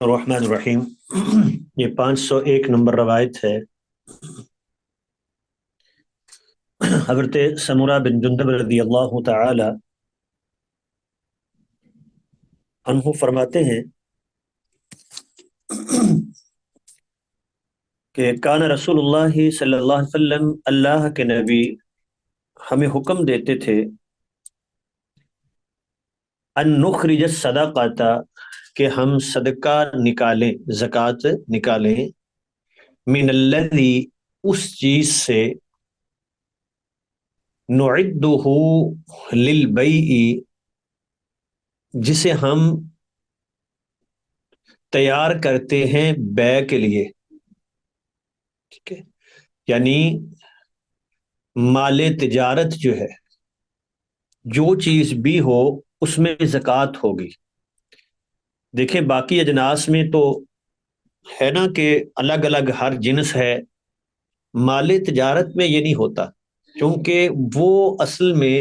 الرحمن الرحیم۔ یہ 501 نمبر روایت ہے۔ حضرت سمورہ بن جندب رضی اللہ تعالی عنہ فرماتے ہیں کہ کان رسول اللہ صلی اللہ علیہ وسلم، اللہ کے نبی ہمیں حکم دیتے تھے، ان نخرج الصدقۃ، کہ ہم صدقہ نکالیں، زکوٰۃ نکالیں، من الذی، اس چیز سے، نعدہ للبیع، جسے ہم تیار کرتے ہیں بیع کے لیے۔ ٹھیک ہے، یعنی مال تجارت جو ہے، جو چیز بھی ہو اس میں زکوٰۃ ہوگی۔ دیکھیں باقی اجناس میں تو ہے نا کہ الگ الگ ہر جنس ہے، مال تجارت میں یہ نہیں ہوتا، کیونکہ وہ اصل میں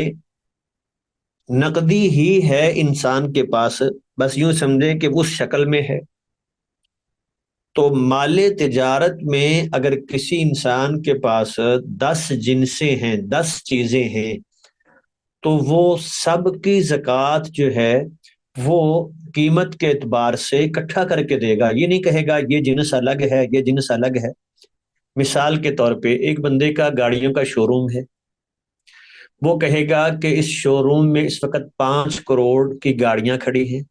نقدی ہی ہے انسان کے پاس، بس یوں سمجھیں کہ اس شکل میں ہے۔ تو مال تجارت میں اگر کسی انسان کے پاس 10 جنسیں ہیں، 10 چیزیں ہیں، تو وہ سب کی زکوٰۃ جو ہے وہ قیمت کے اعتبار سے اکٹھا کر کے دے گا۔ یہ نہیں کہے گا یہ جنس الگ ہے، یہ جنس الگ ہے۔ مثال کے طور پہ ایک بندے کا گاڑیوں کا شو روم ہے، وہ کہے گا کہ اس شو روم میں اس وقت 5 کروڑ کی گاڑیاں کھڑی ہیں،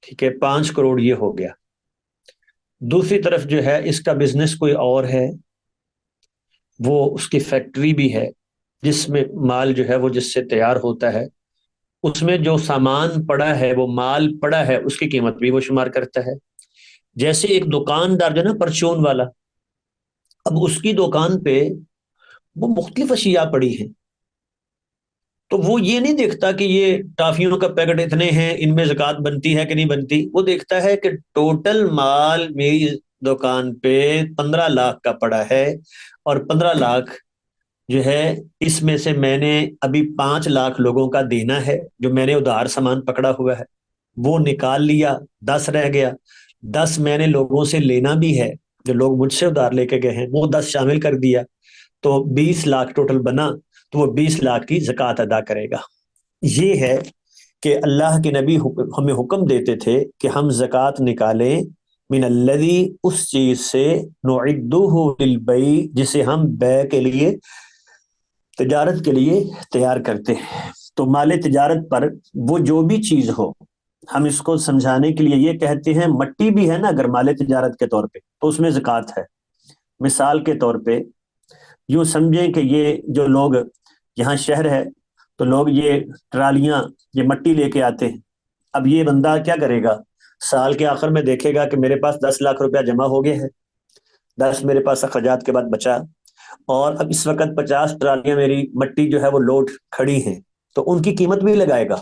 ٹھیک ہے، 5 کروڑ یہ ہو گیا۔ دوسری طرف جو ہے اس کا بزنس کوئی اور ہے، وہ اس کی فیکٹری بھی ہے جس میں مال جو ہے وہ جس سے تیار ہوتا ہے، اس میں جو سامان پڑا ہے، وہ مال پڑا ہے، اس کی قیمت بھی وہ شمار کرتا ہے۔ جیسے ایک دکاندار جو ہے نا پرچون والا، اب اس کی دکان پہ وہ مختلف اشیاء پڑی ہیں، تو وہ یہ نہیں دیکھتا کہ یہ ٹافیوں کا پیکٹ اتنے ہیں، ان میں زکوٰۃ بنتی ہے کہ نہیں بنتی۔ وہ دیکھتا ہے کہ ٹوٹل مال میری دکان پہ 15 لاکھ کا پڑا ہے، اور 15 لاکھ جو ہے اس میں سے میں نے ابھی 5 لاکھ لوگوں کا دینا ہے، جو میں نے ادھار سامان پکڑا ہوا ہے وہ نکال لیا، 10 رہ گیا، 10 میں نے لوگوں سے لینا بھی ہے، جو لوگ مجھ سے ادھار لے کے گئے ہیں وہ 10 شامل کر دیا، تو 20 لاکھ ٹوٹل بنا، تو وہ 20 لاکھ کی زکوٰۃ ادا کرے گا۔ یہ ہے کہ اللہ کے نبی ہمیں حکم دیتے تھے کہ ہم زکوٰۃ نکالیں، من الذی، اس چیز سے، نعدہ للبیع، جسے ہم بیع کے لیے، تجارت کے لیے تیار کرتے ہیں۔ تو مال تجارت پر وہ جو بھی چیز ہو، ہم اس کو سمجھانے کے لیے یہ کہتے ہیں، مٹی بھی ہے نا اگر مال تجارت کے طور پہ تو اس میں زکوٰۃ ہے۔ مثال کے طور پہ یوں سمجھیں کہ یہ جو لوگ یہاں شہر ہے تو لوگ یہ ٹرالیاں یہ مٹی لے کے آتے ہیں، اب یہ بندہ کیا کرے گا، سال کے آخر میں دیکھے گا کہ میرے پاس 10 لاکھ روپیہ جمع ہو گئے ہیں، 10 میرے پاس اخراجات کے بعد بچا، اور اب اس وقت 50 ٹرالیاں میری مٹی جو ہے وہ لوڈ کھڑی ہیں، تو ان کی قیمت بھی لگائے گا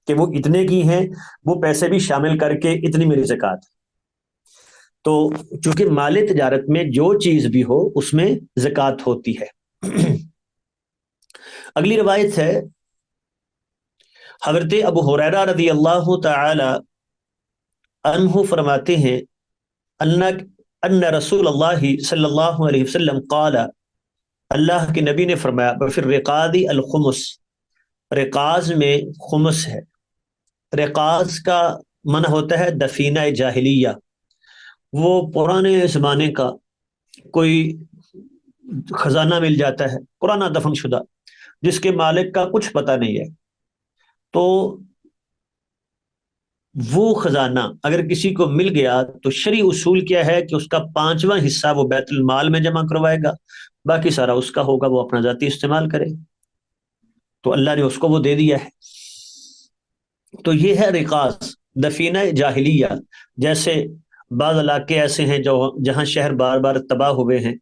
کہ وہ اتنے کی ہیں، وہ پیسے بھی شامل کر کے اتنی میری زکوٰۃ۔ تو چونکہ مال تجارت میں جو چیز بھی ہو اس میں زکوٰۃ ہوتی ہے۔ اگلی روایت ہے، حضرت ابو ہریرہ رضی اللہ تعالی عنہ فرماتے ہیں، ان رسول اللہ صلی اللہ علیہ وسلم قال، اللہ کے نبی نے فرمایا، فی الرقاد الخمس، رقاز میں خمس ہے۔ رقاز کا منع ہوتا ہے دفینہ جاہلیہ، وہ پرانے زمانے کا کوئی خزانہ مل جاتا ہے، پرانا دفن شدہ، جس کے مالک کا کچھ پتہ نہیں ہے، تو وہ خزانہ اگر کسی کو مل گیا تو شرعی اصول کیا ہے کہ اس کا 5واں حصہ وہ بیت المال میں جمع کروائے گا، باقی سارا اس کا ہوگا، وہ اپنا ذاتی استعمال کرے۔ تو اللہ نے اس کو وہ دے دیا ہے۔ تو یہ ہے رقاص، دفینہ جاہلیہ۔ جیسے بعض علاقے ایسے ہیں جو جہاں شہر بار بار تباہ ہوئے ہیں،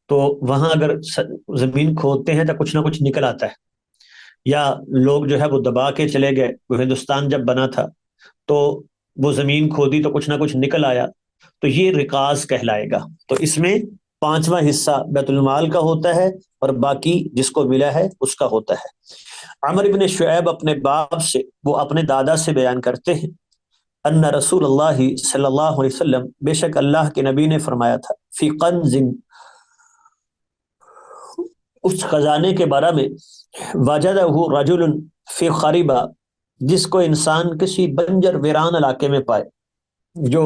تو وہاں اگر زمین کھودتے ہیں تو کچھ نہ کچھ نکل آتا ہے، یا لوگ جو ہے وہ دبا کے چلے گئے، وہ ہندوستان جب بنا تھا تو وہ زمین کھودی تو کچھ نہ کچھ نکل آیا، تو یہ رقاص کہلائے گا۔ تو اس میں 5واں حصہ بیت المال کا ہوتا ہے، اور باقی جس کو ملا ہے اس کا ہوتا ہے۔ عمر بن شعیب اپنے باپ سے، وہ اپنے دادا سے بیان کرتے ہیں، ان رسول اللہ صلی اللہ علیہ وسلم، بے شک اللہ کے نبی نے فرمایا تھا، فی قنز، اس خزانے کے بارے میں، وجدہ رجل فی خریبہ، جس کو انسان کسی بنجر ویران علاقے میں پائے، جو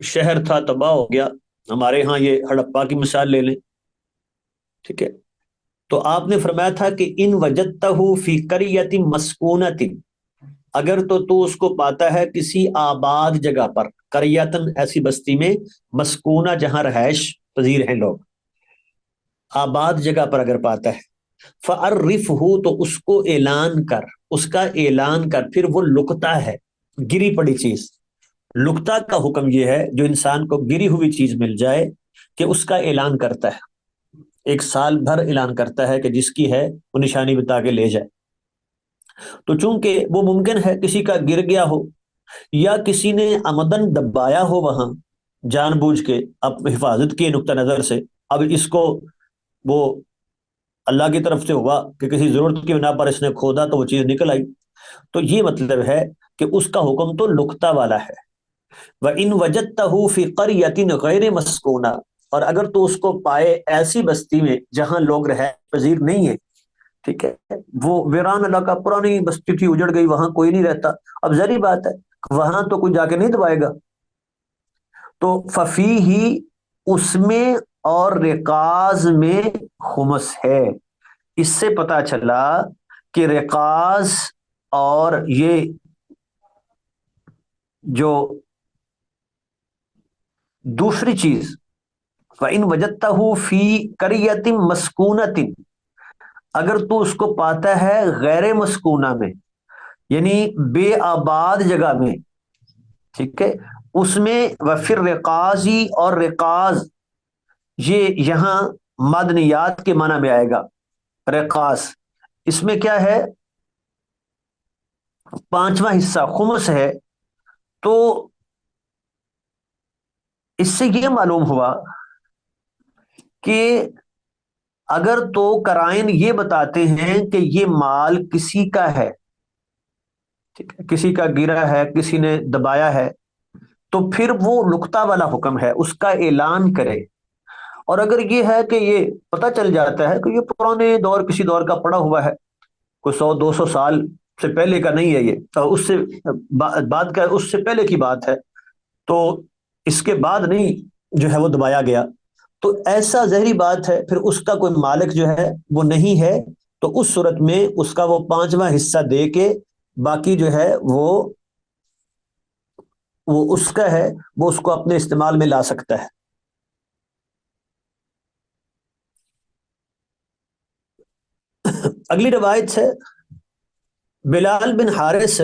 شہر تھا تباہ ہو گیا، ہمارے ہاں یہ ہڑپا کی مثال لے لیں، ٹھیک ہے، تو آپ نے فرمایا تھا کہ ان وجدتہ فی قریۃ مسکونۃ، اگر تو اس کو پاتا ہے کسی آباد جگہ پر، قریتن ایسی بستی میں، مسکونہ جہاں رہائش پذیر ہیں لوگ، آباد جگہ پر اگر پاتا ہے، فعرفہ، تو اس کو اعلان کر، اس کا اعلان کر، پھر وہ لکتا ہے، گری پڑی چیز، لکتا کا حکم یہ ہے جو انسان کو گری ہوئی چیز مل جائے کہ اس کا اعلان کرتا ہے، ایک سال بھر اعلان کرتا ہے کہ جس کی ہے وہ نشانی بتا کے لے جائے، تو چونکہ وہ ممکن ہے کسی کا گر گیا ہو یا کسی نے آمدن دبایا ہو وہاں جان بوجھ کے، اب حفاظت کی نقطہ نظر سے، اب اس کو وہ اللہ کی طرف سے ہوا کہ کسی ضرورت کی بنا پر اس نے کھودا تو وہ چیز نکل آئی، تو یہ مطلب ہے کہ اس کا حکم تو لکتا والا ہے۔ وَإِن وَجَدتَّهُ فِي قَرْيَةٍ غَيْرِ مَسْكُونَةٍ، اور اگر تو اس کو پائے ایسی بستی میں جہاں لوگ رہ پذیر نہیں ہیں، ٹھیک ہے، وہ ویران علاقہ، پرانی بستی تھی، اجڑ گئی، وہاں کوئی نہیں رہتا، اب ظاہری بات ہے وہاں تو کوئی جا کے نہیں دبائے گا، تو ففی ہی، اس میں اور رقاز میں خمس ہے۔ اس سے پتا چلا کہ رقاز اور یہ جو دوسری چیز، فَإِن وَجَدتَّهُ فِي قَرْيَةٍ مَسْكُونَةٍ، اگر تو اس کو پاتا ہے غیر مسکونہ میں، یعنی بے آباد جگہ میں، ٹھیک ہے، اس میں، وفر رقاضی، اور رقاز، یہ یہاں مدنیات کے معنی میں آئے گا، رقاص، اس میں کیا ہے، پانچواں حصہ خمس ہے، تو اس سے یہ معلوم ہوا کہ اگر تو قرائن یہ بتاتے ہیں کہ یہ مال کسی کا ہے، ٹھیک ہے، کسی کا گرا ہے، کسی نے دبایا ہے، تو پھر وہ لقطہ والا حکم ہے، اس کا اعلان کرے، اور اگر یہ ہے کہ یہ پتہ چل جاتا ہے کہ یہ پرانے دور، کسی دور کا پڑا ہوا ہے، کوئی 100 200 سال سے پہلے کا نہیں ہے، یہ تو اس سے بعد کا، اس سے پہلے کی بات ہے، تو اس کے بعد نہیں جو ہے وہ دبایا گیا، تو ایسا ظاہری بات ہے پھر اس کا کوئی مالک جو ہے وہ نہیں ہے، تو اس صورت میں اس کا وہ پانچواں حصہ دے کے باقی جو ہے وہ اس کا ہے، وہ اس کو اپنے استعمال میں لا سکتا ہے۔ اگلی روایت ہے، بلال بن حارث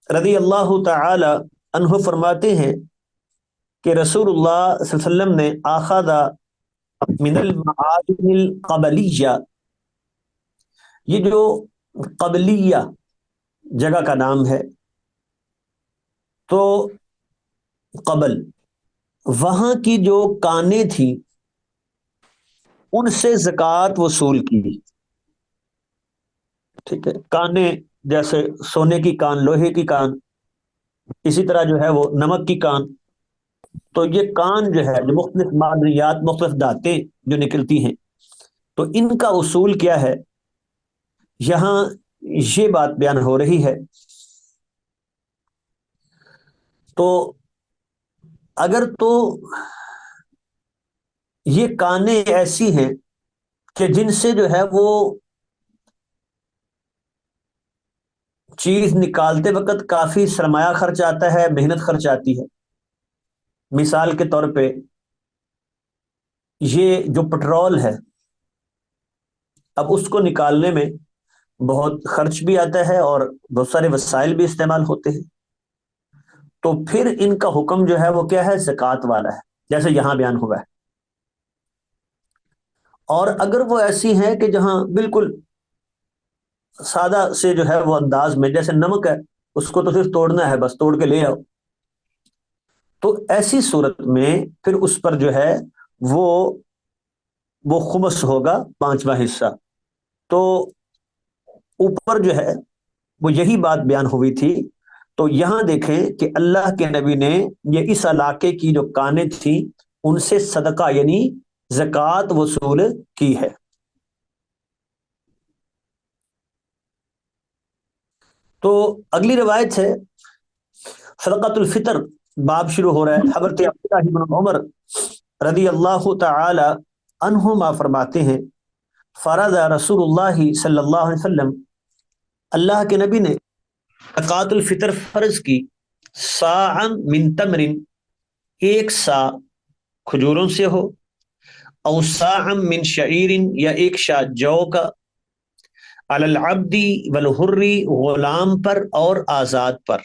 رضی اللہ تعالی عنہ فرماتے ہیں کہ رسول اللہ صلی اللہ علیہ وسلم نے آخذ من المعادن القبلیہ، یہ جو قبلیہ جگہ کا نام ہے، تو قبل وہاں کی جو کانیں تھیں ان سے زکوٰۃ وصول کی، ٹھیک ہے، کانیں جیسے سونے کی کان، لوہے کی کان، اسی طرح جو ہے وہ نمک کی کان، تو یہ کان جو ہے، جو مختلف معدنیات، مختلف دھاتیں جو نکلتی ہیں، تو ان کا اصول کیا ہے، یہاں یہ بات بیان ہو رہی ہے، تو اگر تو یہ کانیں ایسی ہیں کہ جن سے جو ہے وہ چیز نکالتے وقت کافی سرمایہ خرچ آتا ہے، محنت خرچ آتی ہے، مثال کے طور پہ یہ جو پٹرول ہے، اب اس کو نکالنے میں بہت خرچ بھی آتا ہے اور بہت سارے وسائل بھی استعمال ہوتے ہیں، تو پھر ان کا حکم جو ہے وہ کیا ہے، زکوٰۃ والا ہے، جیسے یہاں بیان ہوا ہے، اور اگر وہ ایسی ہیں کہ جہاں بالکل سادہ سے جو ہے وہ انداز میں، جیسے نمک ہے، اس کو تو صرف توڑنا ہے، بس توڑ کے لے آؤ، تو ایسی صورت میں پھر اس پر جو ہے وہ وہ خمس ہوگا، پانچواں حصہ، تو اوپر جو ہے وہ یہی بات بیان ہوئی تھی تو یہاں دیکھیں کہ اللہ کے نبی نے یہ اس علاقے کی جو کانیں تھیں ان سے صدقہ یعنی زکوٰۃ وصول کی ہے۔ تو اگلی روایت ہے صدقۃ الفطر، باب شروع ہو رہا ہے۔ حضرت عبداللہ بن عمر رضی اللہ تعالی عنہما فرماتے ہیں فرض رسول اللہ صلی اللہ علیہ وسلم، اللہ کے نبی نے زکوٰۃ الفطر فرض کی، صاعًا من تمر، ایک سا کھجوروں سے ہو، او صاعًا من شعیر، یا ایک شا جو کا، علی العبد والحر، غلام پر اور آزاد پر۔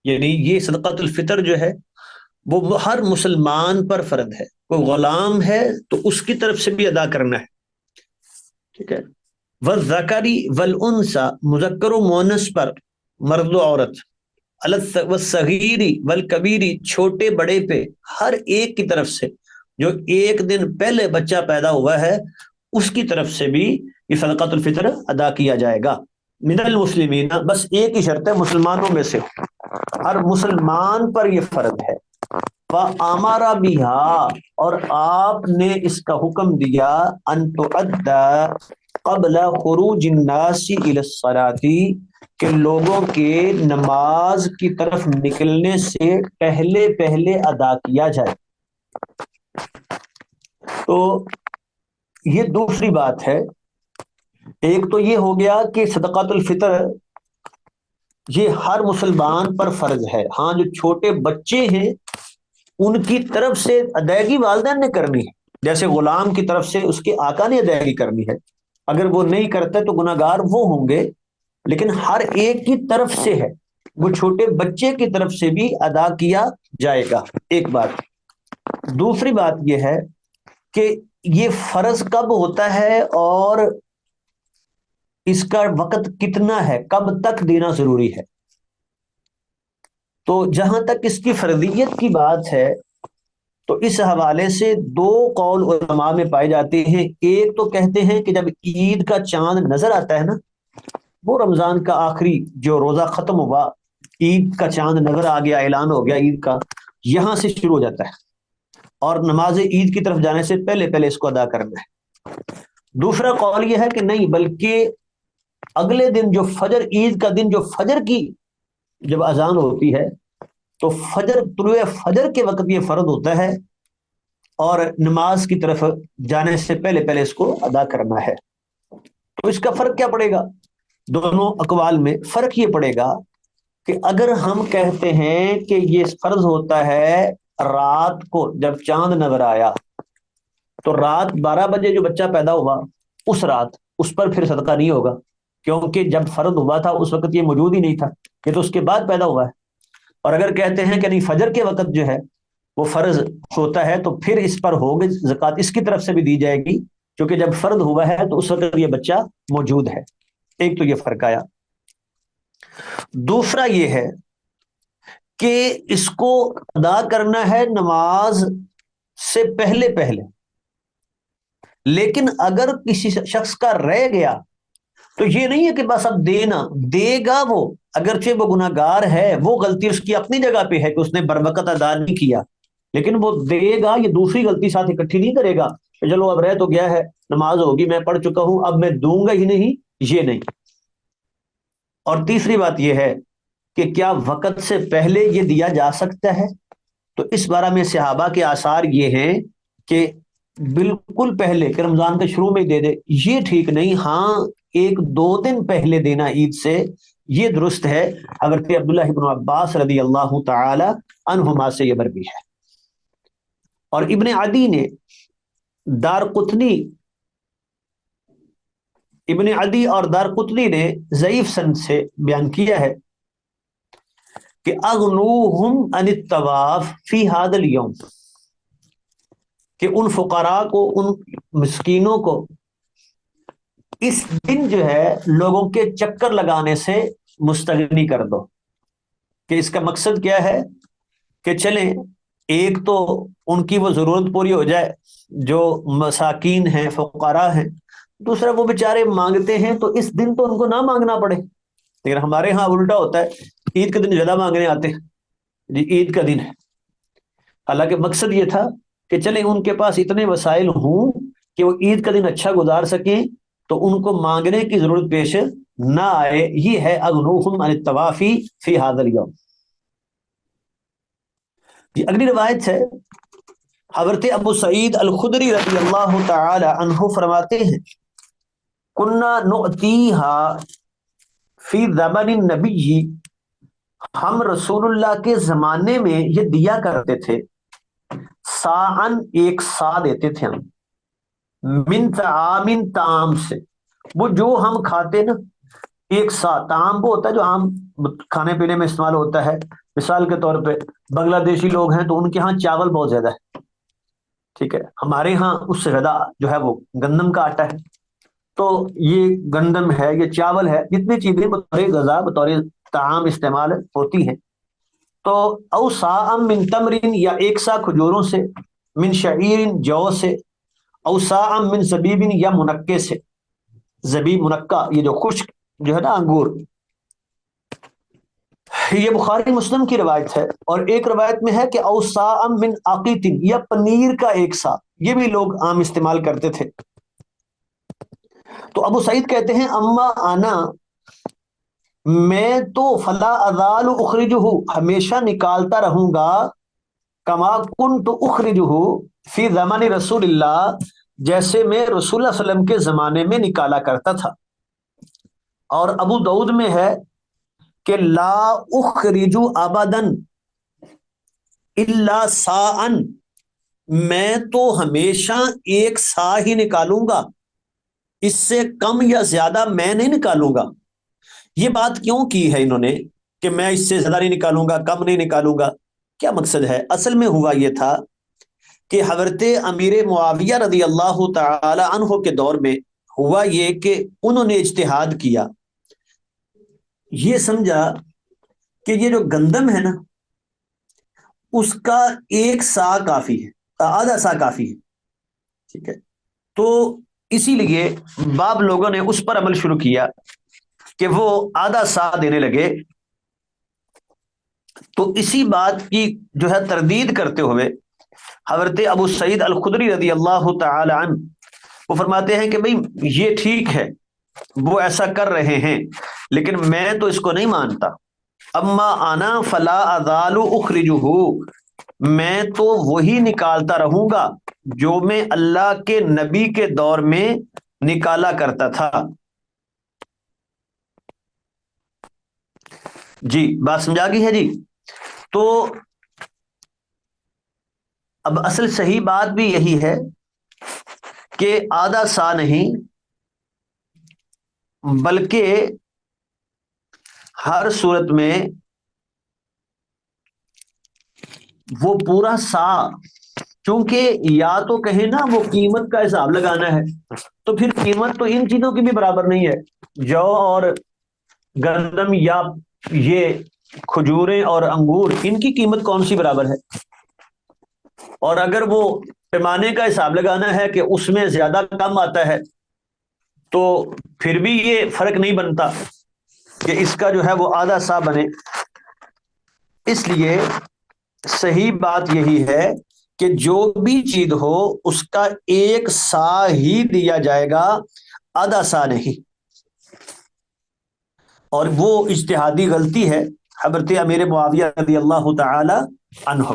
یعنی یہ صدقۃ الفطر جو ہے وہ ہر مسلمان پر فرض ہے، کوئی غلام ہے تو اس کی طرف سے بھی ادا کرنا ہے، ٹھیک ہے۔ والذکری والانثی، مذکر و مؤنث پر، مرد و عورت، والصغیر والکبیر، چھوٹے بڑے پہ، ہر ایک کی طرف سے، جو ایک دن پہلے بچہ پیدا ہوا ہے اس کی طرف سے بھی یہ صدقۃ الفطر ادا کیا جائے گا۔ من المسلمین، بس ایک ہی شرط ہے، مسلمانوں میں سے، ہر مسلمان پر یہ فرض ہے۔ وَأَمَرَ بِهَا، اور آپ نے اس کا حکم دیا، ان تؤدى قبل خروج الناس الى الصلاة، کہ لوگوں کے نماز کی طرف نکلنے سے پہلے پہلے ادا کیا جائے۔ تو یہ دوسری بات ہے۔ ایک تو یہ ہو گیا کہ صدقۃ الفطر یہ ہر مسلمان پر فرض ہے، ہاں جو چھوٹے بچے ہیں ان کی طرف سے ادائیگی والدین نے کرنی ہے، جیسے غلام کی طرف سے اس کے آقا نے ادائیگی کرنی ہے، اگر وہ نہیں کرتے تو گناہ گار وہ ہوں گے، لیکن ہر ایک کی طرف سے ہے، وہ چھوٹے بچے کی طرف سے بھی ادا کیا جائے گا، ایک بات۔ دوسری بات یہ ہے کہ یہ فرض کب ہوتا ہے اور اس کا وقت کتنا ہے، کب تک دینا ضروری ہے۔ تو جہاں تک اس کی فرضیت کی بات ہے تو اس حوالے سے دو قول علماء میں پائے جاتے ہیں۔ ایک تو کہتے ہیں کہ جب عید کا چاند نظر آتا ہے نا، وہ رمضان کا آخری جو روزہ ختم ہوا، عید کا چاند نظر آ گیا، اعلان ہو گیا عید کا، یہاں سے شروع ہو جاتا ہے، اور نماز عید کی طرف جانے سے پہلے پہلے اس کو ادا کرنا ہے۔ دوسرا قول یہ ہے کہ نہیں، بلکہ اگلے دن جو فجر، عید کا دن جو فجر کی جب اذان ہوتی ہے تو فجر، طلوع فجر کے وقت یہ فرض ہوتا ہے، اور نماز کی طرف جانے سے پہلے پہلے اس کو ادا کرنا ہے۔ تو اس کا فرق کیا پڑے گا دونوں اقوال میں؟ فرق یہ پڑے گا کہ اگر ہم کہتے ہیں کہ یہ فرض ہوتا ہے رات کو، جب چاند نظر آیا تو رات 12 بجے جو بچہ پیدا ہوا اس رات، اس پر پھر صدقہ نہیں ہوگا، کیونکہ جب فرض ہوا تھا اس وقت یہ موجود ہی نہیں تھا، یہ تو اس کے بعد پیدا ہوا ہے۔ اور اگر کہتے ہیں کہ نہیں، فجر کے وقت جو ہے وہ فرض ہوتا ہے تو پھر اس پر ہوگی زکوٰۃ، اس کی طرف سے بھی دی جائے گی، کیونکہ جب فرض ہوا ہے تو اس وقت یہ بچہ موجود ہے۔ ایک تو یہ فرق آیا۔ دوسرا یہ ہے کہ اس کو ادا کرنا ہے نماز سے پہلے پہلے، لیکن اگر کسی شخص کا رہ گیا تو یہ نہیں ہے کہ بس اب دینا، دے گا وہ، اگرچہ وہ گناہ گار ہے، وہ غلطی اس کی اپنی جگہ پہ ہے کہ اس نے بروقت ادا نہیں کیا، لیکن وہ دے گا، یہ دوسری غلطی ساتھ اکٹھی نہیں کرے گا کہ چلو اب رہ تو گیا ہے، نماز ہوگی، میں پڑھ چکا ہوں، اب میں دوں گا ہی نہیں، یہ نہیں۔ اور تیسری بات یہ ہے کہ کیا وقت سے پہلے یہ دیا جا سکتا ہے؟ تو اس بارے میں صحابہ کے آثار یہ ہیں کہ بالکل پہلے کہ رمضان کے شروع میں ہی دے دے، یہ ٹھیک نہیں، ہاں 1-2 دن پہلے دینا عید سے، یہ درست ہے۔ حضرت عبداللہ بن عباس رضی اللہ تعالی عنہما سے یہ مروی ہے۔ اور ابن عدی نے دارقطنی، ابن عدی اور دارقطنی نے ضعیف سند سے بیان کیا ہے کہ اغنوہم عن الطواف فی ھذا الیوم، کہ ان فقراء کو، ان مسکینوں کو اس دن جو ہے لوگوں کے چکر لگانے سے مستغنی کر دو۔ کہ اس کا مقصد کیا ہے کہ چلیں، ایک تو ان کی وہ ضرورت پوری ہو جائے جو مساکین ہیں، فقراء ہیں، دوسرا وہ بیچارے مانگتے ہیں تو اس دن تو ان کو نہ مانگنا پڑے، لیکن ہمارے ہاں الٹا ہوتا ہے، عید کے دن زیادہ مانگنے آتے ہیں، جی عید کا دن ہے، حالانکہ مقصد یہ تھا کہ چلیں ان کے پاس اتنے وسائل ہوں کہ وہ عید کا دن اچھا گزار سکیں، تو ان کو مانگنے کی ضرورت پیش نہ آئے. یہ ہے اغنوہم عن الطوافی فی ھذا الیوم. یہ اگلی روایت ہے، حضرت ابو سعید الخدری رضی اللہ تعالی عنہ فرماتے ہیں، کنہ نؤتیہا فی زمن النبی، ہم رسول اللہ کے زمانے میں یہ دیا کرتے تھے، ساعن ایک سا دیتے تھے ہم، من طعام طعام سے، وہ جو ہم کھاتے نا، ایک سا طعام وہ ہوتا ہے جو عام کھانے پینے میں استعمال ہوتا ہے. مثال کے طور پہ بنگلہ دیشی لوگ ہیں تو ان کے ہاں چاول بہت زیادہ ہے، ٹھیک ہے، ہمارے ہاں اس سے زیادہ جو ہے وہ گندم کا آٹا ہے. تو یہ گندم ہے، یہ چاول ہے، جتنی چیزیں بطور غذا بطور طعام استعمال ہوتی ہیں. تو او سا من تمرین، یا ایک سا کھجوروں سے، من شعیر جو سے، او سا من زبیب یا منکے سے، زبیب منکا یہ جو خشک جو ہے نا انگور. یہ بخاری مسلم کی روایت ہے. اور ایک روایت میں ہے کہ او سا من عقیت، یا پنیر کا ایک سا، یہ بھی لوگ عام استعمال کرتے تھے. تو ابو سعید کہتے ہیں، اما آنا، میں تو فلا ازال اخرجہ، ہمیشہ نکالتا رہوں گا، کما کنت اخرجہ فی زمان رسول اللہ، جیسے میں رسول اللہ صلی اللہ علیہ وسلم کے زمانے میں نکالا کرتا تھا. اور ابو دعود میں ہے کہ لا اخرج ابدا الا ساء، میں تو ہمیشہ ایک سا ہی نکالوں گا، اس سے کم یا زیادہ میں نہیں نکالوں گا. یہ بات کیوں کی ہے انہوں نے کہ میں اس سے زیادہ نہیں نکالوں گا، کم نہیں نکالوں گا؟ کیا مقصد ہے؟ اصل میں ہوا یہ تھا کہ حضرت امیر معاویہ رضی اللہ تعالی عنہ کے دور میں ہوا یہ کہ انہوں نے اجتہاد کیا، یہ سمجھا کہ یہ جو گندم ہے نا، اس کا ایک سا کافی ہے، آدھا سا کافی ہے، ٹھیک ہے. تو اسی لیے بعض لوگوں نے اس پر عمل شروع کیا کہ وہ آدھا سا دینے لگے. تو اسی بات کی جو ہے تردید کرتے ہوئے حضرت ابو سعید الخدری رضی اللہ تعالی عنہ وہ فرماتے ہیں کہ بھئی یہ ٹھیک ہے، وہ ایسا کر رہے ہیں، لیکن میں تو اس کو نہیں مانتا. اما انا فلا ازال اخرجہ، میں تو وہی نکالتا رہوں گا جو میں اللہ کے نبی کے دور میں نکالا کرتا تھا. جی بات سمجھا گئی ہے جی. تو اب اصل صحیح بات بھی یہی ہے کہ آدھا سا نہیں، بلکہ ہر صورت میں وہ پورا سا، چونکہ یا تو کہیں نا وہ قیمت کا حساب لگانا ہے، تو پھر قیمت تو ان چیزوں کی بھی برابر نہیں ہے، جو اور گندم یا یہ کھجوریں اور انگور، ان کی قیمت کون سی برابر ہے؟ اور اگر وہ پیمانے کا حساب لگانا ہے کہ اس میں زیادہ کم آتا ہے، تو پھر بھی یہ فرق نہیں بنتا کہ اس کا جو ہے وہ آدھا سا بنے. اس لیے صحیح بات یہی ہے کہ جو بھی چیز ہو اس کا ایک سا ہی دیا جائے گا، آدھا سا نہیں. اور وہ اجتہادی غلطی ہے حضرت امیر معاویہ رضی اللہ تعالی عنہ.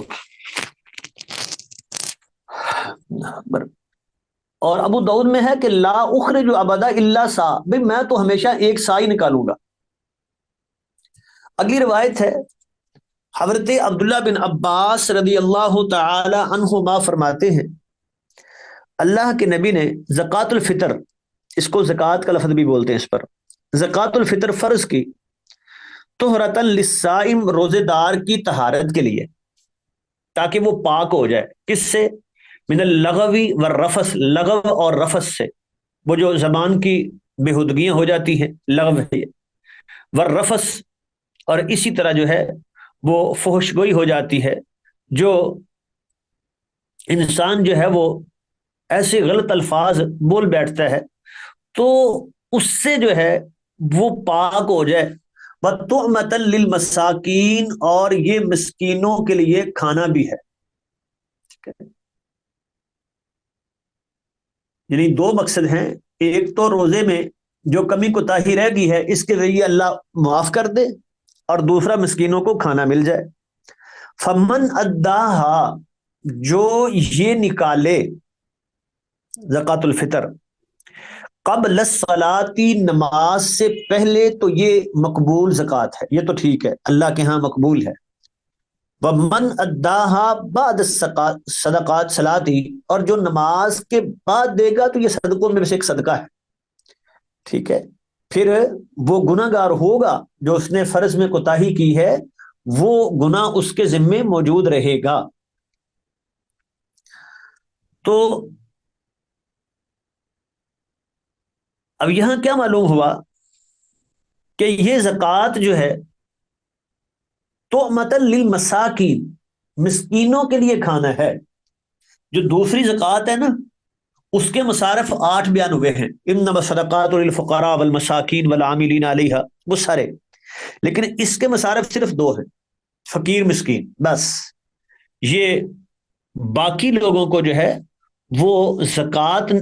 اور ابو داؤد میں ہے کہ لا اخرج ابدا الا سا، بھئی میں تو ہمیشہ ایک سا ہی نکالوں گا. اگلی روایت ہے، حضرت عبداللہ بن عباس رضی اللہ تعالی عنہما فرماتے ہیں، اللہ کے نبی نے زکوٰۃ الفطر، اس کو زکوٰۃ کا لفظ بھی بولتے ہیں، اس پر زکوٰۃ الفطر فرض کی، طہرۃ للصائم، روزے دار کی طہارت کے لیے، تاکہ وہ پاک ہو جائے. کس سے؟ من اللغو والرفث، لغو اور رفث سے، وہ جو زبان کی بےہودگیاں ہو جاتی ہیں، لغو ہے یہ، والرفث، اور اسی طرح جو ہے وہ فحش گوئی ہو جاتی ہے، جو انسان جو ہے وہ ایسے غلط الفاظ بول بیٹھتا ہے، تو اس سے جو ہے وہ پاک ہو جائے. وَطُعْمَةً لِلْمَسَاکِین، اور یہ مسکینوں کے لیے کھانا بھی ہے. یعنی دو مقصد ہیں، ایک تو روزے میں جو کمی کوتاہی رہ گئی ہے اس کے ذریعے اللہ معاف کر دے، اور دوسرا مسکینوں کو کھانا مل جائے. فمن اداہا، جو یہ نکالے زکوٰۃ الفطر قبل الصلاۃ، نماز سے پہلے، تو یہ مقبول زکوٰۃ ہے، یہ تو ٹھیک ہے، اللہ کے ہاں مقبول ہے. ومن اداہا بعد صدقات صلاتی، اور جو نماز کے بعد دے گا تو یہ صدقوں میں سے ایک صدقہ ہے. ٹھیک ہے، پھر وہ گناہ گار ہوگا جو اس نے فرض میں کوتاہی کی ہے، وہ گناہ اس کے ذمے موجود رہے گا. تو اب یہاں کیا معلوم ہوا کہ یہ زکوٰۃ جو ہے طعمۃ للمساکین، مسکینوں کے لیے کھانا ہے. جو دوسری زکوٰۃ ہے نا اس کے مصارف 8 بیان ہوئے ہیں، انما الصدقات للفقراء والمساکین والعاملین علیہا، وہ سارے، لیکن اس کے مصارف صرف 2 ہیں، فقیر مسکین بس. یہ باقی لوگوں کو جو ہے وہ زکوٰۃ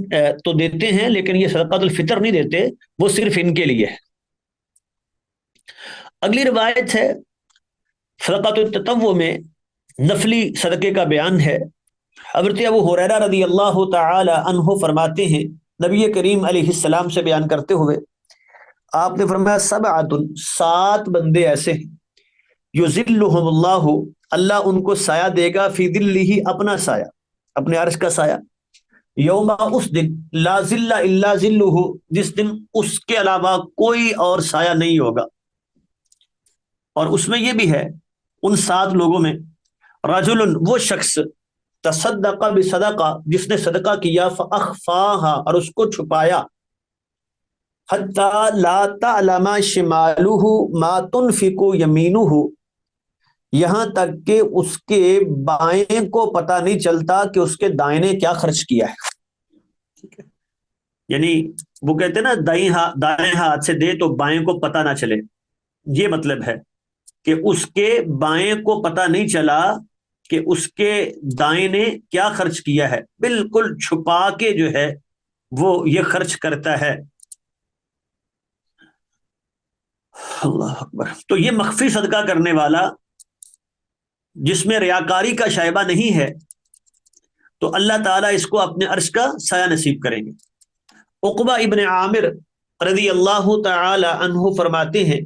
تو دیتے ہیں لیکن یہ صدقۃ الفطر نہیں دیتے، وہ صرف ان کے لیے ہے. اگلی روایت ہے صدقۃ التطوع میں نفلی صدقے کا بیان ہے. حضرت ابو ہریرہ رضی اللہ تعالی عنہ فرماتے ہیں، نبی کریم علیہ السلام سے بیان کرتے ہوئے آپ نے فرمایا سبعۃ، 7 بندے ایسے ہیں، یذلہم اللہ، اللہ ان کو سایہ دے گا، فی ظلہ، اپنا سایہ، اپنے عرش کا سایہ، یوم، اس دن، لا ظل الا ظلہ، جس دن اس کے علاوہ کوئی اور سایہ نہیں ہوگا. اور اس میں یہ بھی ہے ان 7 لوگوں میں، رجل، وہ شخص، تصدق بصدقہ، جس نے صدقہ کیا، فاخفاها، اور اس کو چھپایا، حتی لا تعلم شمالہ ما تنفق یمینہ، یہاں تک کہ اس کے بائیں کو پتہ نہیں چلتا کہ اس کے دائیں کیا خرچ کیا ہے. یعنی وہ کہتے ہیں نا دائیں ہاتھ سے دے تو بائیں کو پتہ نہ چلے، یہ مطلب ہے کہ اس کے بائیں کو پتہ نہیں چلا کہ اس کے دائیں نے کیا خرچ کیا ہے، بالکل چھپا کے جو ہے وہ یہ خرچ کرتا ہے. اللہ اکبر. تو یہ مخفی صدقہ کرنے والا جس میں ریاکاری کا شائبہ نہیں ہے، تو اللہ تعالیٰ اس کو اپنے عرش کا سایہ نصیب کریں گے. عقبہ ابن عامر رضی اللہ تعالی عنہ فرماتے ہیں،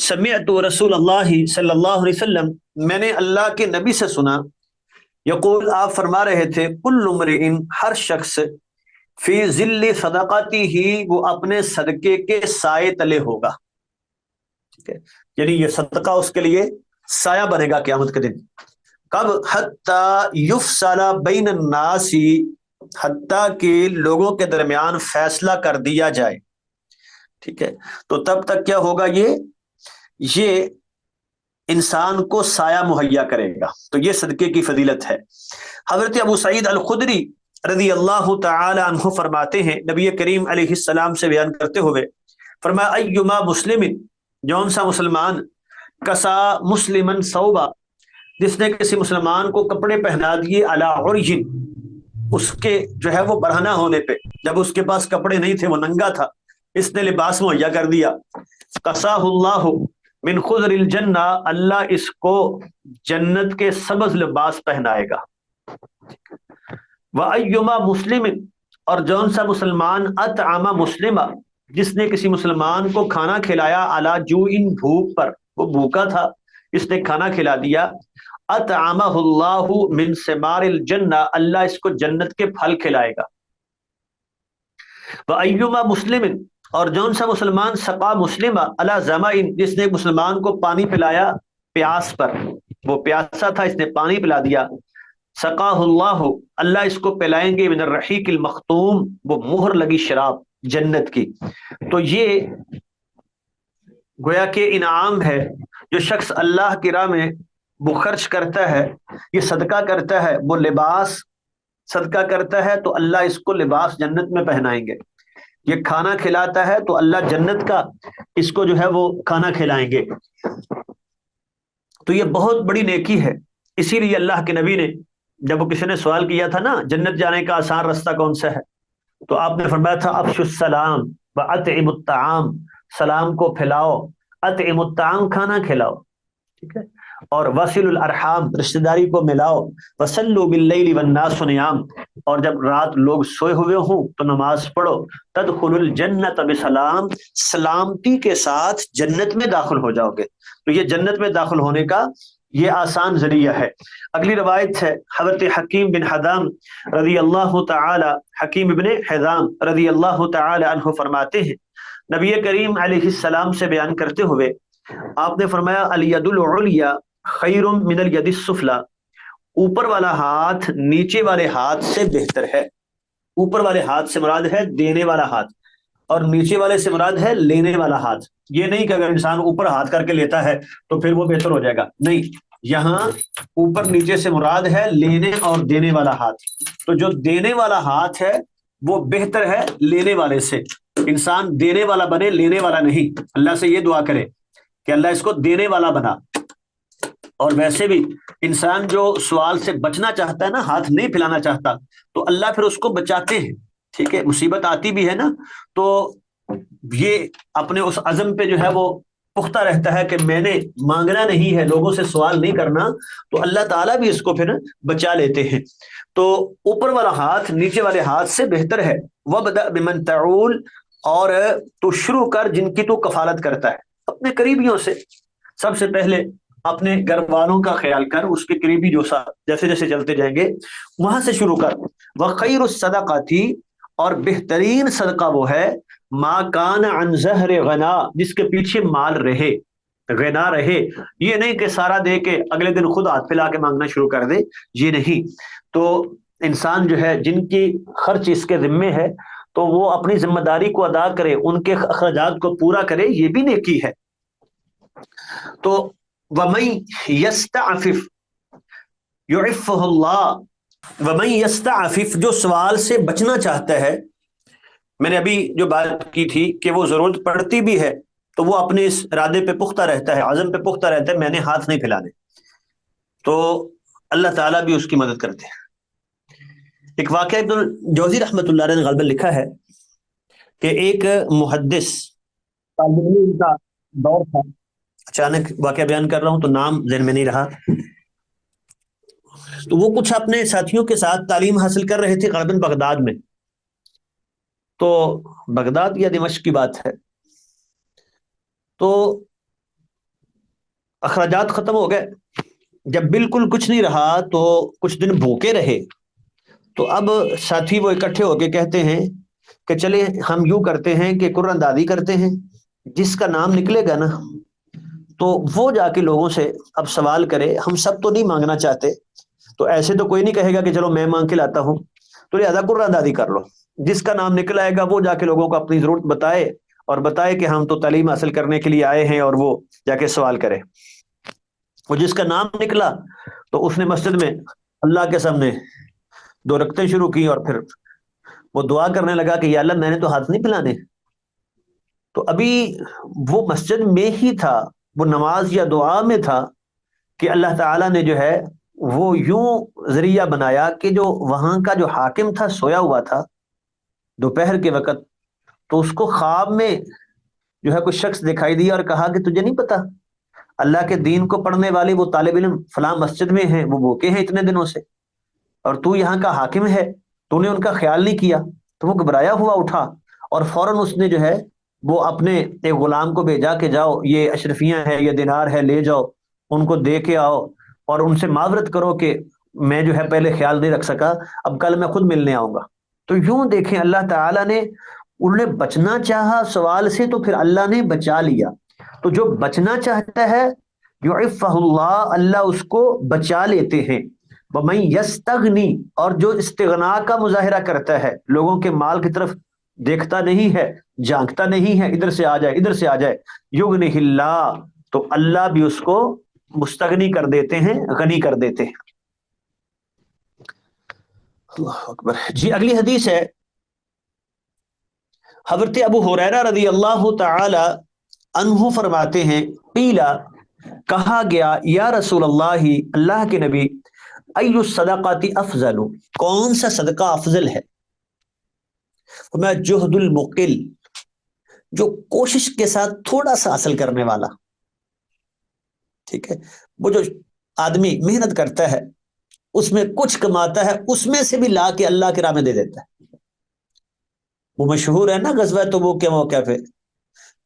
سمعت رسول اللہ صلی اللہ علیہ وسلم، میں نے اللہ کے نبی سے سنا، یقول، آپ فرما رہے تھے، کل امرئ، ہر شخص، فی ظل صدقاتی ہی، وہ اپنے صدقے کے سائے تلے ہوگا. ٹھیک ہے، یعنی یہ صدقہ اس کے لیے سایہ بنے گا قیامت کے دن. کب؟ حتی یفصل بین الناس، حتیٰ کہ لوگوں کے درمیان فیصلہ کر دیا جائے. ٹھیک ہے، تو تب تک کیا ہوگا، یہ انسان کو سایہ مہیا کرے گا. تو یہ صدقے کی فضیلت ہے. حضرت ابو سعید الخدری رضی اللہ تعالی عنہ فرماتے ہیں، نبی کریم علیہ السلام سے بیان کرتے ہوئے فرمایا، ایما مسلم، جون سا مسلمان، کسا مسلمن ثوبا، جس نے کسی مسلمان کو کپڑے پہنا دیے، علی عرج، اس کے جو ہے وہ برہنہ ہونے پہ، جب اس کے پاس کپڑے نہیں تھے، وہ ننگا تھا، اس نے لباس مہیا کر دیا، قصاہ اللہ من خضر الجنہ، اللہ اس کو جنت کے سبز لباس پہنائے گا. وَأَيُّمَا مُسْلِمٍ، اور جون سا مسلمان، اطعم مسلمہ، جس نے کسی مسلمان کو کھانا کھلایا، علی جوع، بھوک پر، وہ بھوکا تھا، اس نے کھانا کھلا دیا، اطعمہ اللہ من ثمار الجنہ، اللہ اس کو جنت کے پھل کھلائے گا. وَأَيُّمَا مُسْلِمٍ، اور جون سا مسلمان، سقا مسلمہ علی ظمأ، جس نے مسلمان کو پانی پلایا پیاس پر، وہ پیاسا تھا، اس نے پانی پلا دیا، سقاہ اللہ، اللہ اس کو پلائیں گے، من الرحیق المختوم، وہ مہر لگی شراب جنت کی. تو یہ گویا کہ انعام ہے، جو شخص اللہ کی راہ میں وہ خرچ کرتا ہے، یہ صدقہ کرتا ہے، وہ لباس صدقہ کرتا ہے، تو اللہ اس کو لباس جنت میں پہنائیں گے. یہ کھانا کھلاتا ہے تو اللہ جنت کا اس کو جو ہے وہ کھانا کھلائیں گے. تو یہ بہت بڑی نیکی ہے. اسی لیے اللہ کے نبی نے جب وہ کسی نے سوال کیا تھا نا جنت جانے کا آسان رستہ کون سا ہے، تو آپ نے فرمایا تھا افش السلام و اطعم الطعام، سلام کو پھیلاؤ، اطعم الطعام کھانا کھلاؤ، ٹھیک ہے، اور وصل الارحام رشتہ داری کو ملاؤ، وصلوا باللیل والناس نیام، اور جب رات لوگ سوئے ہوئے ہوں تو نماز پڑھو، تدخل الجنت بسلام، سلامتی کے ساتھ جنت میں داخل ہو جاؤ گے. تو یہ جنت میں داخل ہونے کا یہ آسان ذریعہ ہے. اگلی روایت ہے حضرت حکیم بن حزام رضی اللہ تعالی، حکیم ابن حزام رضی اللہ تعالی عنہ فرماتے ہیں نبی کریم علیہ السلام سے بیان کرتے ہوئے آپ نے فرمایا الید العلیا خیر من الید السفلی، اوپر والا ہاتھ نیچے والے ہاتھ سے بہتر ہے. اوپر والے ہاتھ سے مراد ہے دینے والا ہاتھ، اور نیچے والے سے مراد ہے لینے والا ہاتھ. یہ نہیں کہ اگر انسان اوپر ہاتھ کر کے لیتا ہے تو پھر وہ بہتر ہو جائے گا، نہیں، یہاں اوپر نیچے سے مراد ہے لینے اور دینے والا ہاتھ. تو جو دینے والا ہاتھ ہے وہ بہتر ہے لینے والے سے. انسان دینے والا بنے، لینے والا نہیں. اللہ سے یہ دعا کرے کہ اللہ اس کو دینے والا بنا. اور ویسے بھی انسان جو سوال سے بچنا چاہتا ہے نا، ہاتھ نہیں پھیلانا چاہتا، تو اللہ پھر اس کو بچاتے ہیں. ٹھیک ہے، مصیبت آتی بھی ہے نا تو یہ اپنے اس عزم پہ جو ہے وہ پختہ رہتا ہے کہ میں نے مانگنا نہیں ہے، لوگوں سے سوال نہیں کرنا، تو اللہ تعالیٰ بھی اس کو پھر بچا لیتے ہیں. تو اوپر والا ہاتھ نیچے والے ہاتھ سے بہتر ہے. وَبْدَأْ بِمَنْ تَعُولُ، اور تو شروع کر جن کی تو کفالت کرتا ہے، اپنے قریبیوں سے. سب سے پہلے اپنے گھر والوں کا خیال کر، اس کے قریبی جو سا جیسے جیسے چلتے جائیں گے وہاں سے شروع کر. وخیر الصدقات، اور بہترین صدقہ وہ ہے ما کان عن ظہر غنا، جس کے پیچھے مال رہے، غنا رہے. یہ نہیں کہ سارا دے کے اگلے دن خود ہاتھ پھیلا کے مانگنا شروع کر دے، یہ نہیں. تو انسان جو ہے جن کی خرچ اس کے ذمے ہے تو وہ اپنی ذمہ داری کو ادا کرے، ان کے اخراجات کو پورا کرے، یہ بھی نیکی ہے. تو وَمَن يَسْتَعْفِفْ يُعِفُّهُ اللَّهُ، وَمَن يَسْتَعْفِفْ، جو سوال سے بچنا چاہتا ہے. میں نے ابھی جو بات کی تھی کہ وہ ضرورت پڑتی بھی ہے تو وہ اپنے اس ارادے پہ پختہ رہتا ہے، عزم پہ پختہ رہتا ہے، میں نے ہاتھ نہیں پھیلانے، تو اللہ تعالیٰ بھی اس کی مدد کرتے ہیں. ایک واقعہ ابن الجوزی رحمۃ اللہ علیہ نے غالباً لکھا ہے کہ ایک محدث طالب علم کا دور تھا. اچانک واقعہ بیان کر رہا ہوں تو نام ذہن میں نہیں رہا. تو وہ کچھ اپنے ساتھیوں کے ساتھ تعلیم حاصل کر رہے تھے غالباً بغداد میں. تو بغداد یا دمشق کی بات ہے. تو اخراجات ختم ہو گئے. جب بالکل کچھ نہیں رہا تو کچھ دن بھوکے رہے. تو اب ساتھی وہ اکٹھے ہو کے کہتے ہیں کہ چلے ہم یوں کرتے ہیں کہ قرآن دادی کرتے ہیں، جس کا نام نکلے گا نا تو وہ جا کے لوگوں سے اب سوال کرے. ہم سب تو نہیں مانگنا چاہتے، تو ایسے تو کوئی نہیں کہے گا کہ چلو میں مانگ کے لاتا ہوں، تو لہٰذا قرآن دادی کر لو. جس کا نام نکل آئے گا وہ جا کے لوگوں کو اپنی ضرورت بتائے اور بتائے کہ ہم تو تعلیم حاصل کرنے کے لیے آئے ہیں، اور وہ جا کے سوال کرے. وہ جس کا نام نکلا تو اس نے مسجد میں اللہ کے سامنے 2 رکعتیں شروع کی اور پھر وہ دعا کرنے لگا کہ یا اللہ میں نے تو ہاتھ نہیں پھیلانے. تو ابھی وہ مسجد میں ہی تھا، وہ نماز یا دعا میں تھا کہ اللہ تعالیٰ نے جو ہے وہ یوں ذریعہ بنایا کہ جو وہاں کا جو حاکم تھا سویا ہوا تھا دوپہر کے وقت. تو اس کو خواب میں جو ہے کوئی شخص دکھائی دیا اور کہا کہ تجھے نہیں پتا اللہ کے دین کو پڑھنے والے وہ طالب علم فلاں مسجد میں ہیں، وہ بھوکے ہیں اتنے دنوں سے، اور تو یہاں کا حاکم ہے، تو نے ان کا خیال نہیں کیا. تو وہ گھبرایا ہوا اٹھا اور فوراً اس نے جو ہے وہ اپنے ایک غلام کو بھیجا کہ جاؤ یہ اشرفیاں ہے، یہ دینار ہے، لے جاؤ، ان کو دے کے آؤ اور ان سے معذرت کرو کہ میں جو ہے پہلے خیال نہیں رکھ سکا، اب کل میں خود ملنے آؤں گا. تو یوں دیکھیں اللہ تعالیٰ نے انہوں نے بچنا چاہا سوال سے تو پھر اللہ نے بچا لیا. تو جو بچنا چاہتا ہے یعفہ اللہ، اللہ اس کو بچا لیتے ہیں. وَمَن یستغنی، اور جو استغنا کا مظاہرہ کرتا ہے، لوگوں کے مال کی طرف دیکھتا نہیں ہے، جھانکتا نہیں ہے، ادھر سے آ جائے ادھر سے آ جائے، یغنہ اللہ، تو اللہ بھی اس کو مستغنی کر دیتے ہیں، غنی کر دیتے ہیں. اللہ اکبر. جی اگلی حدیث ہے حضرت ابو ہریرہ رضی اللہ تعالی عنہ فرماتے ہیں، قیلا کہا گیا، یا رسول اللہ، اللہ کے نبی، ای الصدقات افضل، کون سا صدقہ افضل ہے؟ فرمایا جہد المقل، جو کوشش کے ساتھ تھوڑا سا حاصل کرنے والا، ٹھیک ہے، وہ جو آدمی محنت کرتا ہے، اس میں کچھ کماتا ہے، اس میں سے بھی لا کے اللہ کے راہ میں دے دیتا ہے۔ وہ مشہور ہے نا غزوہ تبوک کے موقع پہ،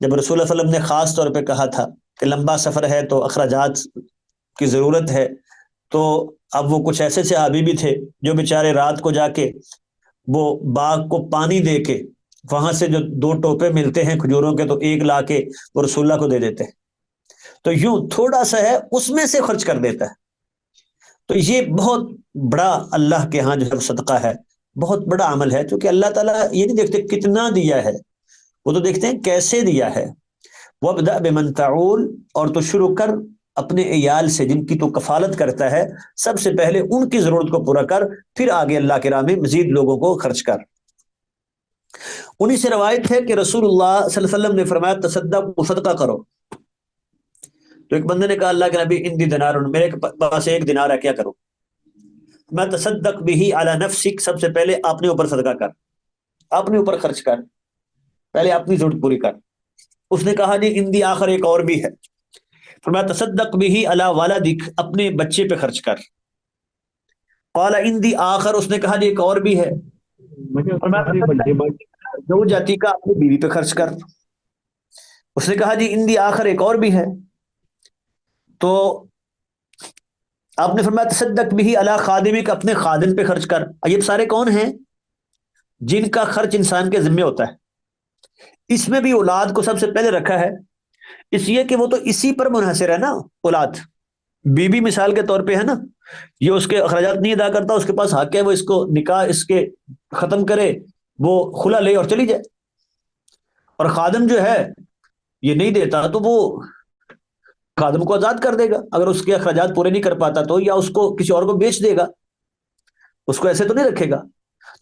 جب رسول اللہ صلی اللہ علیہ وسلم نے خاص طور پہ کہا تھا کہ لمبا سفر ہے تو اخراجات کی ضرورت ہے، تو اب وہ کچھ ایسے صحابی بھی تھے جو بیچارے رات کو جا کے وہ باغ کو پانی دے کے وہاں سے جو 2 ٹوپے ملتے ہیں کھجوروں کے، تو ایک لا کے وہ رسول اللہ کو دے دیتے ہیں۔ تو یوں تھوڑا سا ہے، اس میں سے خرچ کر دیتا ہے۔ تو یہ بہت بڑا اللہ کے ہاں جو ہے صدقہ ہے، بہت بڑا عمل ہے، کیونکہ اللہ تعالیٰ یہ نہیں دیکھتے کتنا دیا ہے، وہ تو دیکھتے ہیں کیسے دیا ہے۔ وَابْدَأْ بِمَنْ تَعُولُ، اور تو شروع کر اپنے عیال سے جن کی تو کفالت کرتا ہے، سب سے پہلے ان کی ضرورت کو پورا کر، پھر آگے اللہ کے راہ میں مزید لوگوں کو خرچ کر۔ انہی سے روایت ہے کہ رسول اللہ صلی اللہ علیہ وسلم نے فرمایا تصدق، صدقہ کرو۔ تو ایک بندے نے کہا، اللہ کے نبی اندی دینار، میرے پاس 1 دینار ہے، کیا کروں؟ میں تصدق بھی علی نفسک، سب سے پہلے اپنے اوپر صدقہ کر، اپنے اوپر خرچ کر، پہلے اپنی ضرورت پوری کر۔ اس نے کہا جی اندی آخر ایک اور بھی ہے، فرمایا تصدق بھی علی والدک، اپنے بچے پہ خرچ کر۔ قال اندی آخر، اس نے کہا جی ایک اور بھی ہے، فرمایا زوجتی کا، اپنی بیوی پہ خرچ کر۔ اس نے کہا جی اندی آخر ایک اور بھی ہے، تو آپ نے فرمایا تصدق بھی علی خادمک، اپنے خادم پہ خرچ کر۔ یہ سارے کون ہیں؟ جن کا خرچ انسان کے ذمے ہوتا ہے۔ اس میں بھی اولاد کو سب سے پہلے رکھا ہے، اس لیے کہ وہ تو اسی پر منحصر ہے نا اولاد۔ بیوی مثال کے طور پہ ہے نا، یہ اس کے اخراجات نہیں ادا کرتا، اس کے پاس حق ہے وہ اس کو نکاح اس کے ختم کرے، وہ خلا لے اور چلی جائے۔ اور خادم جو ہے یہ نہیں دیتا تو وہ خادم کو آزاد کر دے گا، اگر اس کے اخراجات پورے نہیں کر پاتا تو، یا اس کو کسی اور کو بیچ دے گا، اس کو ایسے تو نہیں رکھے گا۔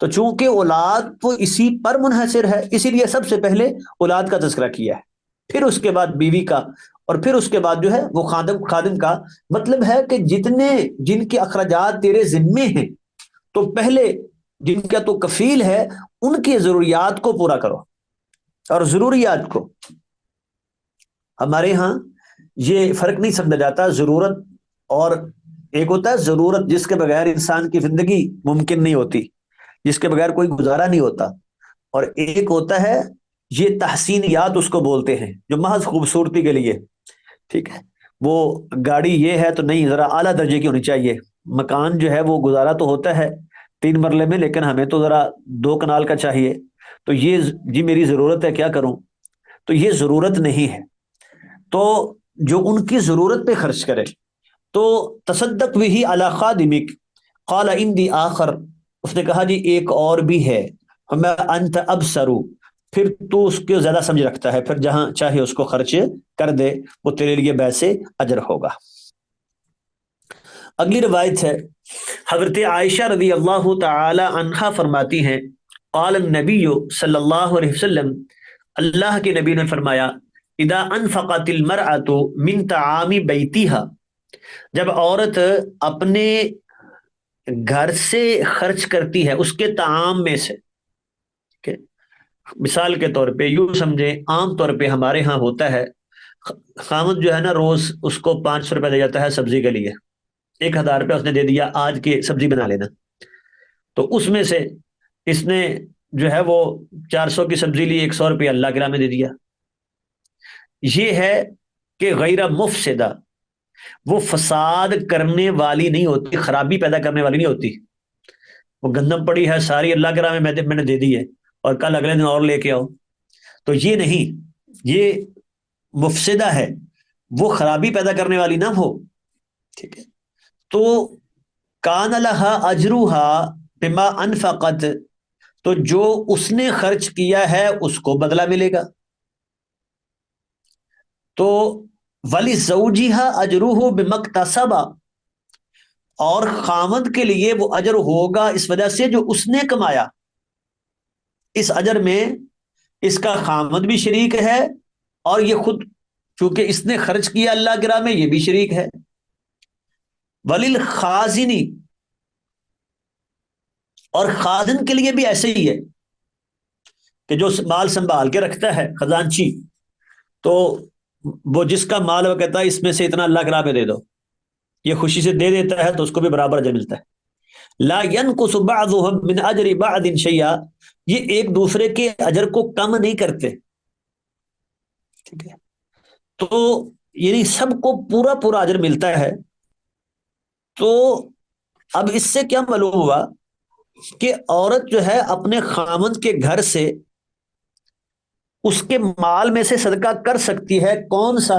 تو چونکہ اولاد تو اسی پر منحصر ہے، اسی لیے سب سے پہلے اولاد کا تذکرہ کیا ہے، پھر اس کے بعد بیوی کا، اور پھر اس کے بعد جو ہے وہ خادم کا۔ مطلب ہے کہ جن کے اخراجات تیرے ذمے ہیں، تو پہلے جن کا تو کفیل ہے ان کی ضروریات کو پورا کرو۔ اور ضروریات کو ہمارے ہاں یہ فرق نہیں سمجھا جاتا، ضرورت اور ایک ہوتا ہے ضرورت جس کے بغیر انسان کی زندگی ممکن نہیں ہوتی، جس کے بغیر کوئی گزارا نہیں ہوتا، اور ایک ہوتا ہے یہ تحسینیات اس کو بولتے ہیں، جو محض خوبصورتی کے لیے، ٹھیک ہے، وہ گاڑی یہ ہے تو نہیں، ذرا اعلیٰ درجے کی ہونی چاہیے، مکان جو ہے وہ گزارا تو ہوتا ہے 3 مرلے میں، لیکن ہمیں تو ذرا 2 کنال کا چاہیے، تو یہ جی میری ضرورت ہے، کیا کروں؟ تو یہ ضرورت نہیں ہے، تو جو ان کی ضرورت پہ خرچ کرے۔ تو تصدق بھی علی خادمک، قال اندی آخر، اس نے کہا جی ایک اور بھی ہے، میں انت ابصرو، پھر تو اس کو زیادہ سمجھ رکھتا ہے، پھر جہاں چاہے اس کو خرچ کر دے، وہ تیرے لیے بیسے اجر ہوگا۔ اگلی روایت ہے، حضرت عائشہ رضی اللہ تعالی عنہا فرماتی ہیں، قال النبی صلی اللہ علیہ وسلم، اللہ کے نبی نے فرمایا، اذا انفقت المرأة من طعام بیتها، جب عورت اپنے گھر سے خرچ کرتی ہے اس کے طعام میں سے، مثال کے طور پہ یوں سمجھے، عام طور پہ ہمارے ہاں ہوتا ہے، خامد جو ہے نا روز اس کو 500 روپے دے جاتا ہے سبزی کے لیے، 1000 روپے اس نے دے دیا، آج کی سبزی بنا لینا، تو اس میں سے اس نے جو ہے وہ 400 کی سبزی لی، 100 روپے اللہ کے راہ میں دے دیا۔ یہ ہے کہ غیر مفسدہ، وہ فساد کرنے والی نہیں ہوتی، خرابی پیدا کرنے والی نہیں ہوتی۔ وہ گندم پڑی ہے ساری اللہ کے راہ میں میں نے دے دی ہے، اور کل اگلے دن اور لے کے آؤ، تو یہ نہیں، یہ مفسدہ ہے، وہ خرابی پیدا کرنے والی نہ ہو، ٹھیک ہے۔ تو کان لہا اجروہا بما انفقت، تو جو اس نے خرچ کیا ہے اس کو بدلہ ملے گا۔ تو ولی زوجیہا اجروہ بما اکتسب، اور خامد کے لیے وہ اجر ہوگا اس وجہ سے جو اس نے کمایا، اس اجر میں اس کا خامد بھی شریک ہے، اور یہ خود چونکہ اس نے خرچ کیا اللہ کی راہ میں، یہ بھی شریک ہے۔ وللخازنی، اور خازن کے لیے بھی ایسے ہی ہے کہ جو مال سنبھال کے رکھتا ہے، خزانچی، تو وہ جس کا مال وہ کہتا ہے اس میں سے اتنا اللہ کی راہ میں دے دو، یہ خوشی سے دے دیتا ہے تو اس کو بھی برابر اجر ملتا ہے۔ لا ينقص بعضهم من اجر بعض شيئا، یہ ایک دوسرے کے اجر کو کم نہیں کرتے، ٹھیک ہے؟ تو یعنی سب کو پورا پورا اجر ملتا ہے۔ تو اب اس سے کیا معلوم ہوا کہ عورت جو ہے اپنے خامند کے گھر سے اس کے مال میں سے صدقہ کر سکتی ہے۔ کون سا؟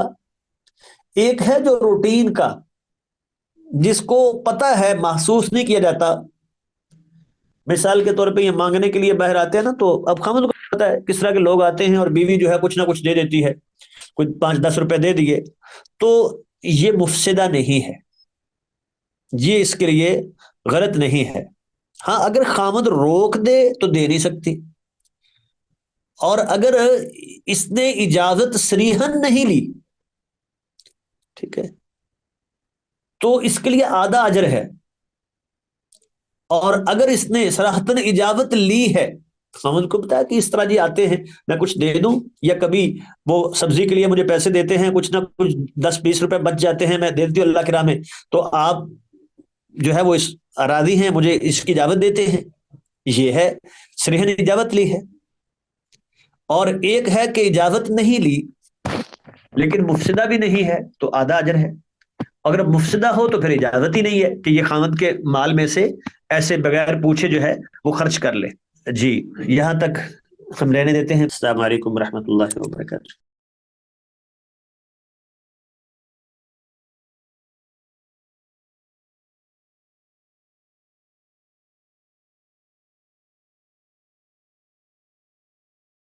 ایک ہے جو روٹین کا، جس کو پتا ہے، محسوس نہیں کیا جاتا۔ مثال کے طور پہ یہ مانگنے کے لیے باہر آتے ہیں نا، تو اب خامد کو پتا ہے کس طرح کے لوگ آتے ہیں، اور بیوی جو ہے کچھ نہ کچھ دے دیتی ہے، کچھ 5-10 روپے دے دیے، تو یہ مفسدہ نہیں ہے، یہ اس کے لیے غلط نہیں ہے۔ ہاں اگر خامد روک دے تو دے نہیں سکتی، اور اگر اس نے اجازت صریحاً نہیں لی، ٹھیک ہے، تو اس کے لیے آدھا اجر ہے، اور اگر اس نے صراحتاً اجازت لی ہے، خامد کو بتایا کہ اس طرح جی آتے ہیں میں کچھ دے دوں، یا کبھی وہ سبزی کے لیے مجھے پیسے دیتے ہیں، کچھ نہ کچھ 10-20 روپے بچ جاتے ہیں، میں دے دیتی ہوں اللہ کے راہ میں، تو آپ جو ہے وہ اس راضی ہیں، مجھے اس کی اجازت دیتے ہیں، یہ ہے صریحاً اجازت لی ہے۔ اور ایک ہے کہ اجازت نہیں لی لیکن مفسدہ بھی نہیں ہے، تو آدھا اجر ہے۔ اگر مفسدہ ہو تو پھر اجازت ہی نہیں ہے کہ یہ خامد کے مال میں سے ایسے بغیر پوچھے جو ہے وہ خرچ کر لے۔ جی، یہاں تک ہم لینے دیتے ہیں۔ السلام علیکم ورحمۃ اللہ وبرکاتہ۔